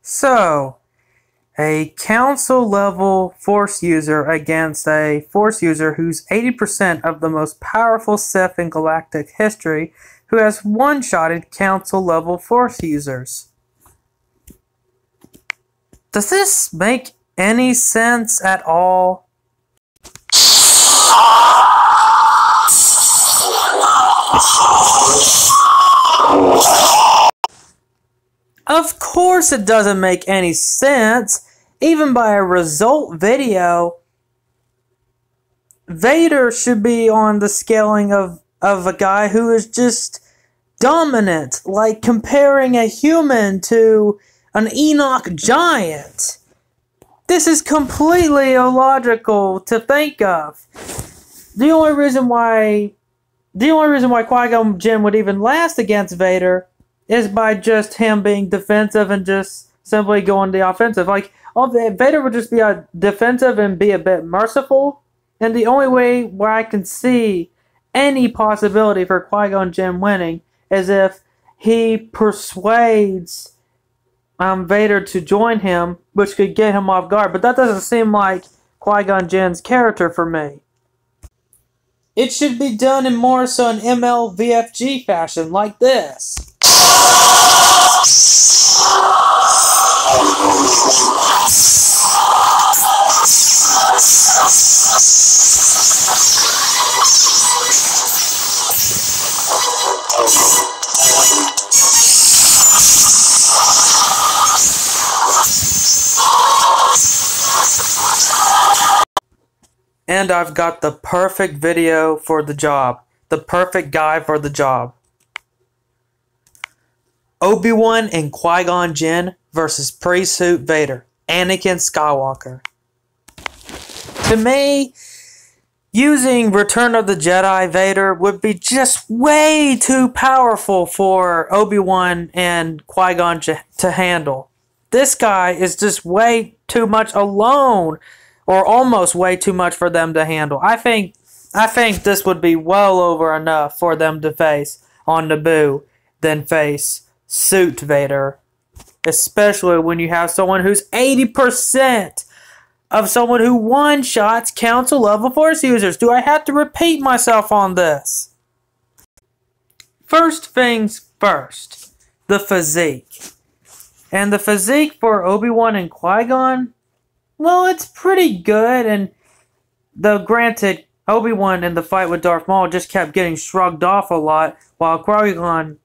So, a council level force user against a force user who's 80% of the most powerful Sith in galactic history, who has one-shotted council level force users. Does this make any sense at all? Of course it doesn't make any sense. Even by a result video, Vader should be on the scaling of a guy who is just dominant, like comparing a human to an Enoch giant. This is completely illogical to think of. The only reason why Qui-Gon Jinn would even last against Vader is by just him being defensive and just simply going the offensive. Like, Vader would just be a defensive and be a bit merciful. And the only way where I can see any possibility for Qui-Gon Jinn winning is if he persuades Vader to join him, which could get him off guard. But that doesn't seem like Qui-Gon Jinn's character for me. It should be done in more so an MLVFG fashion, like this. And I've got the perfect video for the job. The perfect guy for the job. Obi-Wan and Qui-Gon Jinn versus Pre-Suit Vader. Anakin Skywalker. To me, using Return of the Jedi Vader would be just way too powerful for Obi-Wan and Qui-Gon to handle. This guy is just way too much alone. Or almost way too much for them to handle. I think this would be well over enough for them to face on Naboo than face Suit Vader. Especially when you have someone who's 80% of someone who one-shots council level force users. Do I have to repeat myself on this? First things first. The physique. And the physique for Obi-Wan and Qui-Gon, well, it's pretty good, and though granted, Obi-Wan in the fight with Darth Maul just kept getting shrugged off a lot, while Qui-Gon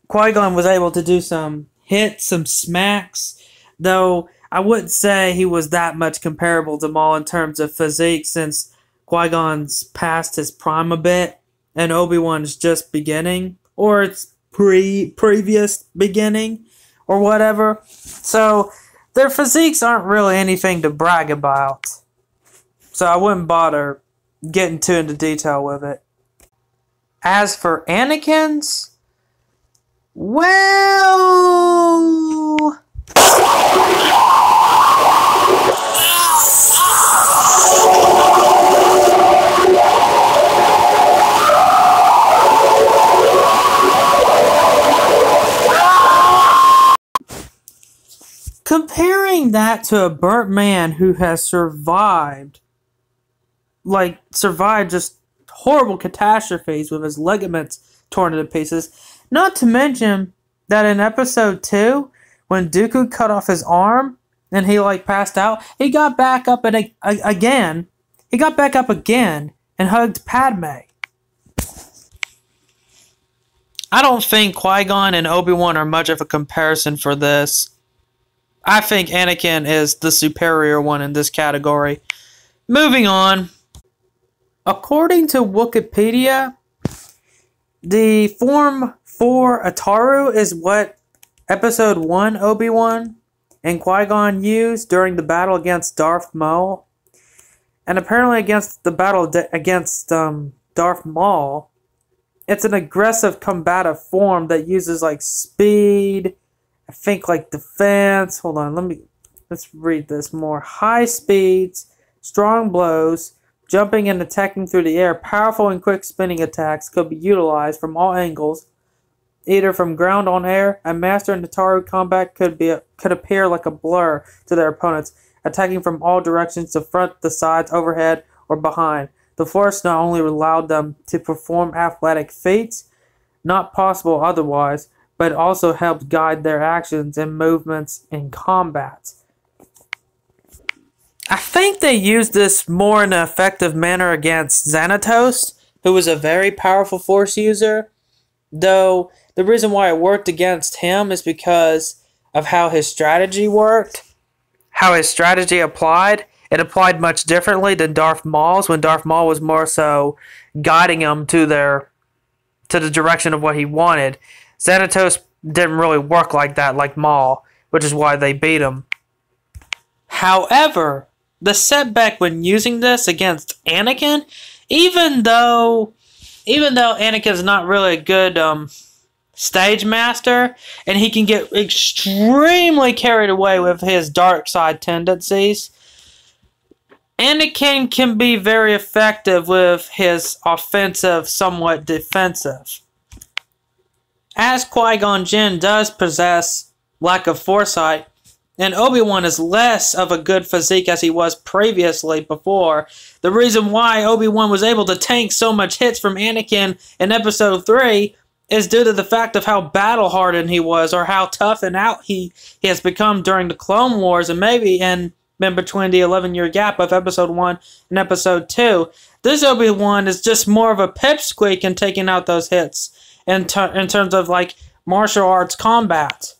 was able to do some hits, some smacks, though I wouldn't say he was that much comparable to Maul in terms of physique, since Qui-Gon's past his prime a bit, and Obi-Wan's just beginning, or it's previous beginning, or whatever. So their physiques aren't really anything to brag about. So I wouldn't bother getting too into detail with it. As for Anakin's, well, comparing that to a burnt man who has survived just horrible catastrophes with his ligaments torn to pieces. Not to mention that in episode 2, when Dooku cut off his arm and he passed out, he got back up again. He got back up again and hugged Padme. I don't think Qui-Gon and Obi-Wan are much of a comparison for this. I think Anakin is the superior one in this category. Moving on. According to Wikipedia, the Form 4 Ataru is what Episode 1 Obi-Wan and Qui-Gon used during the battle against Darth Maul. And apparently against the battle against Darth Maul, it's an aggressive combative form that uses speed, I think defense. Hold on, let's read this more. High speeds, strong blows, jumping and attacking through the air, powerful and quick spinning attacks could be utilized from all angles. either from ground on air, a master in Nataru combat could appear like a blur to their opponents, attacking from all directions, the front, the sides, overhead, or behind. The Force not only allowed them to perform athletic feats, not possible otherwise, but also helped guide their actions and movements in combat. I think they used this more in an effective manner against Xanatos, who was a very powerful Force user, though the reason why it worked against him is because of how his strategy worked, how his strategy applied. It applied much differently than Darth Maul's, when Darth Maul was more so guiding him to the direction of what he wanted. Xanatos didn't really work like that, like Maul, which is why they beat him. However, the setback when using this against Anakin, even though Anakin's not really a good stage master, and he can get extremely carried away with his dark side tendencies, Anakin can be very effective with his offensive, somewhat defensive. As Qui-Gon Jinn does possess lack of foresight, and Obi-Wan is less of a good physique as he was previously before. The reason why Obi-Wan was able to tank so much hits from Anakin in Episode 3 is due to the fact of how battle-hardened he was, or how tough and out he has become during the Clone Wars, and maybe in between the 11-year gap of Episode 1 and Episode 2. This Obi-Wan is just more of a pipsqueak in taking out those hits in terms of like martial arts combat.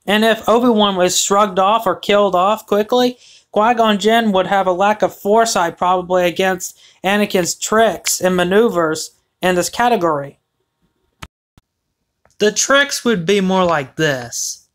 And if Obi-Wan was shrugged off or killed off quickly, Qui-Gon Jinn would have a lack of foresight probably against Anakin's tricks and maneuvers in this category. The tricks would be more like this.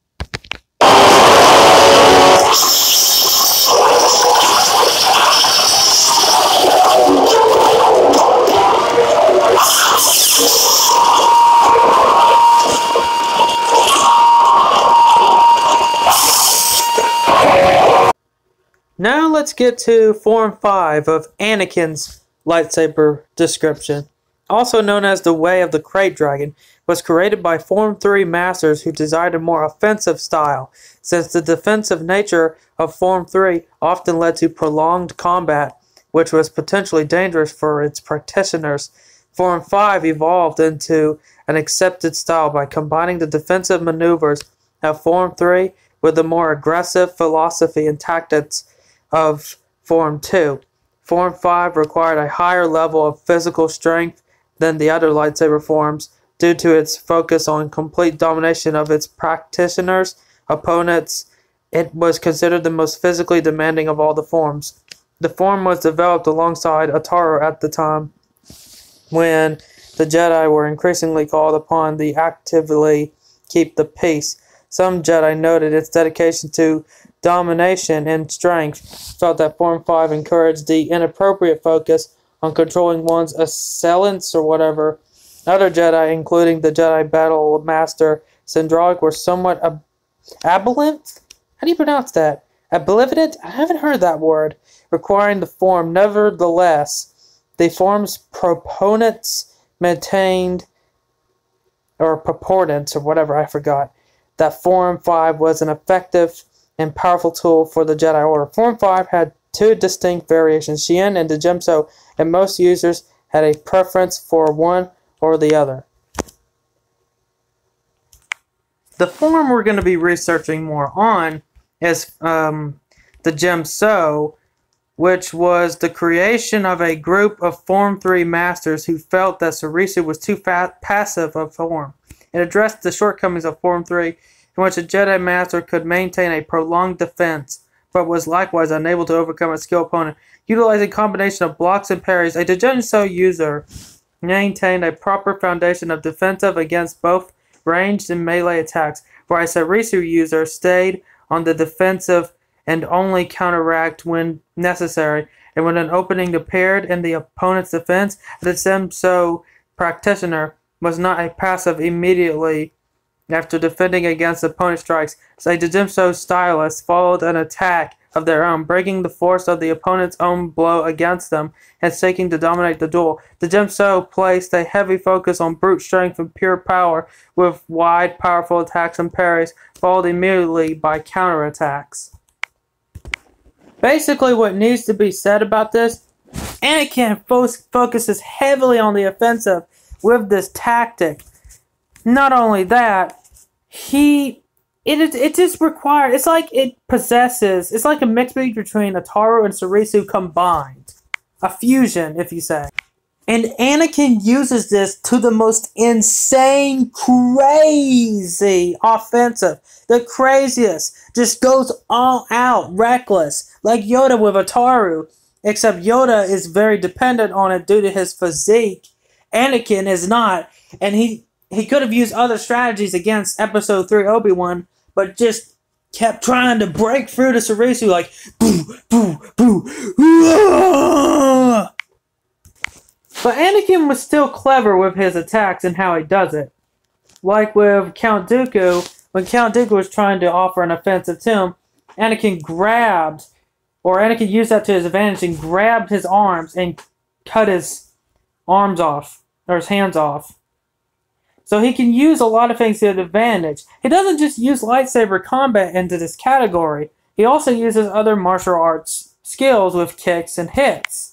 Now let's get to Form 5 of Anakin's lightsaber description. Also known as the Way of the Krayt Dragon, was created by Form 3 masters who desired a more offensive style, since the defensive nature of Form 3 often led to prolonged combat, which was potentially dangerous for its practitioners. Form 5 evolved into an accepted style by combining the defensive maneuvers of Form 3 with the more aggressive philosophy and tactics of Form 2. Form 5 required a higher level of physical strength than the other lightsaber forms due to its focus on complete domination of its practitioners' opponents. It was considered the most physically demanding of all the forms. The form was developed alongside Ataru at the time when the Jedi were increasingly called upon to actively keep the peace. Some Jedi noted its dedication to domination and strength, felt that Form 5 encouraged the inappropriate focus on controlling one's assailants or whatever. Other Jedi, including the Jedi Battle Master Sindrak, were somewhat ambivalent? How do you pronounce that? Ambivalent? I haven't heard that word. Requiring the form. Nevertheless, the form's proponents maintained, or purportants, or whatever, I forgot, that Form 5 was an effective and powerful tool for the Jedi Order. Form 5 had two distinct variations, Xian and Djemso, and most users had a preference for one or the other. The form we're going to be researching more on is the Djemso, which was the creation of a group of Form 3 masters who felt that Sarisu was too passive of form. It addressed the shortcomings of Form 3, in which a Jedi Master could maintain a prolonged defense, but was likewise unable to overcome a skilled opponent. Utilizing a combination of blocks and parries, a Djemso user maintained a proper foundation of defensive against both ranged and melee attacks, whereas a Sarisu user stayed on the defensive and only counteract when necessary, and when an opening appeared in the opponent's defense, the Djemso practitioner was not a passive immediately after defending against opponent strikes. So a Djemso stylist followed an attack of their own, breaking the force of the opponent's own blow against them and seeking to dominate the duel. The gem so placed a heavy focus on brute strength and pure power, with wide, powerful attacks and parries, followed immediately by counterattacks. Basically, what needs to be said about this, Anakin focuses heavily on the offensive with this tactic. Not only that, it just requires, it's like it possesses, it's like a mix between Ataru and Sarisu combined. A fusion, if you say. And Anakin uses this to the most insane, crazy offensive. The craziest. Just goes all out, reckless. Like Yoda with Ataru. Except Yoda is very dependent on it due to his physique. Anakin is not. And he could have used other strategies against Episode 3 Obi-Wan, but just kept trying to break through to Sarisu like, boo, boo, boo, ah! But Anakin was still clever with his attacks and how he does it. Like with Count Dooku, when Count Dooku was trying to offer an offensive to him, Anakin used that to his advantage and grabbed his arms and cut his arms off, or his hands off. So he can use a lot of things to his advantage. He doesn't just use lightsaber combat into this category. He also uses other martial arts skills with kicks and hits.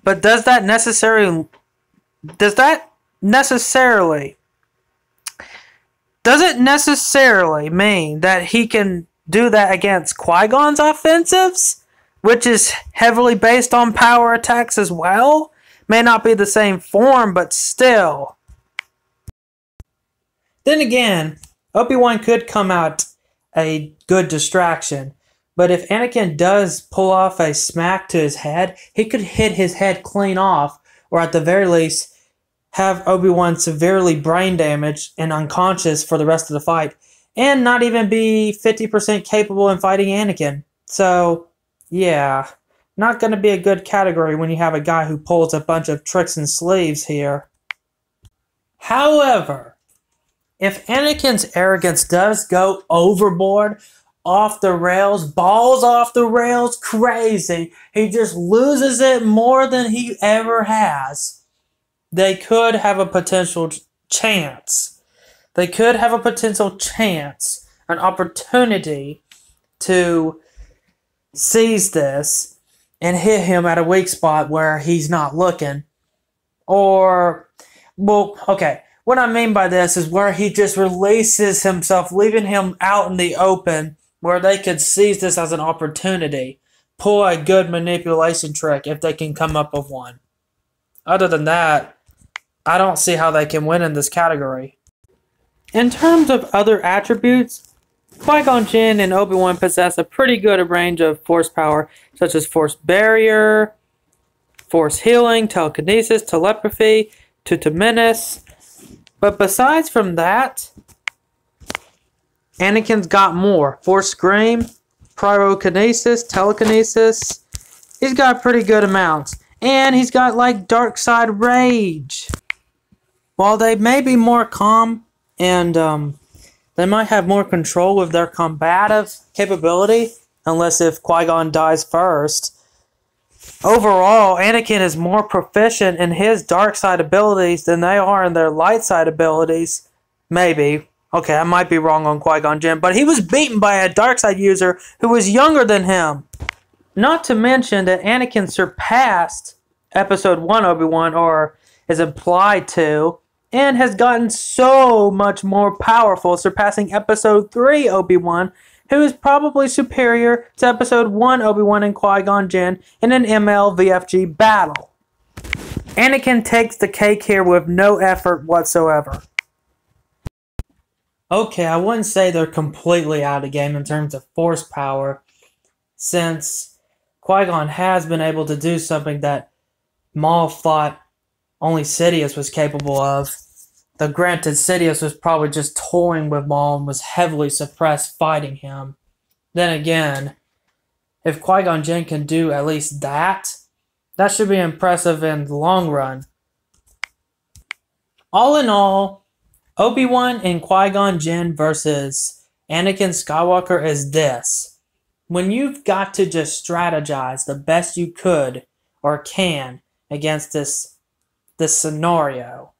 But does it necessarily mean that he can do that against Qui-Gon's offensives, which is heavily based on power attacks as well? May not be the same form, but still. Then again, Obi-Wan could come out a good distraction. But if Anakin does pull off a smack to his head, he could hit his head clean off, or at the very least, have Obi-Wan severely brain damaged and unconscious for the rest of the fight, and not even be 50% capable in fighting Anakin. So, yeah, not going to be a good category when you have a guy who pulls a bunch of tricks and sleeves here. However, if Anakin's arrogance does go overboard, off the rails, balls off the rails, crazy, he just loses it more than he ever has, they could have a potential chance. They could have a potential chance, an opportunity to seize this and hit him at a weak spot where he's not looking. Or, well, okay. What I mean by this is where he just releases himself, leaving him out in the open, where they could seize this as an opportunity. Pull a good manipulation trick if they can come up with one. Other than that, I don't see how they can win in this category. In terms of other attributes, Qui-Gon Jinn and Obi-Wan possess a pretty good range of force power, such as force barrier, force healing, telekinesis, telepathy, tutamenis. But besides from that, Anakin's got more. Force scream, pyrokinesis, telekinesis. He's got pretty good amounts. And he's got like dark side rage. While they may be more calm and they might have more control with their combative capability, unless if Qui-Gon dies first. Overall, Anakin is more proficient in his dark side abilities than they are in their light side abilities. Maybe. Okay, I might be wrong on Qui-Gon Jinn, but he was beaten by a dark side user who was younger than him. Not to mention that Anakin surpassed Episode 1 Obi-Wan, or is implied to, and has gotten so much more powerful, surpassing Episode 3 Obi-Wan, who is probably superior to Episode 1 Obi-Wan and Qui-Gon Jinn in an MLVFG battle. Anakin takes the cake here with no effort whatsoever. Okay, I wouldn't say they're completely out of the game in terms of force power, since Qui-Gon has been able to do something that Maul thought only Sidious was capable of. Though granted, Sidious was probably just toying with Maul and was heavily suppressed fighting him. Then again, if Qui-Gon Jinn can do at least that, that should be impressive in the long run. All in all, Obi-Wan and Qui-Gon Jinn versus Anakin Skywalker is this. when you've got to just strategize the best you could or can against this scenario,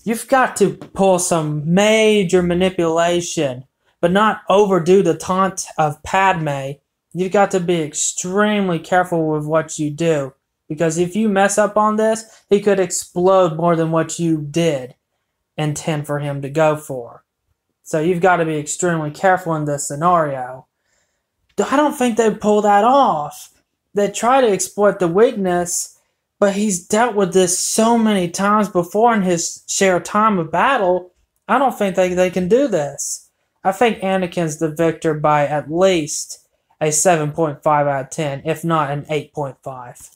you've got to pull some major manipulation, but not overdo the taunt of Padme. You've got to be extremely careful with what you do, because if you mess up on this, he could explode more than what you did intend for him to go for. So you've got to be extremely careful in this scenario. I don't think they pull that off. They try to exploit the weakness, but he's dealt with this so many times before in his share time of battle. I don't think they can do this. I think Anakin's the victor by at least a 7.5 out of 10, if not an 8.5.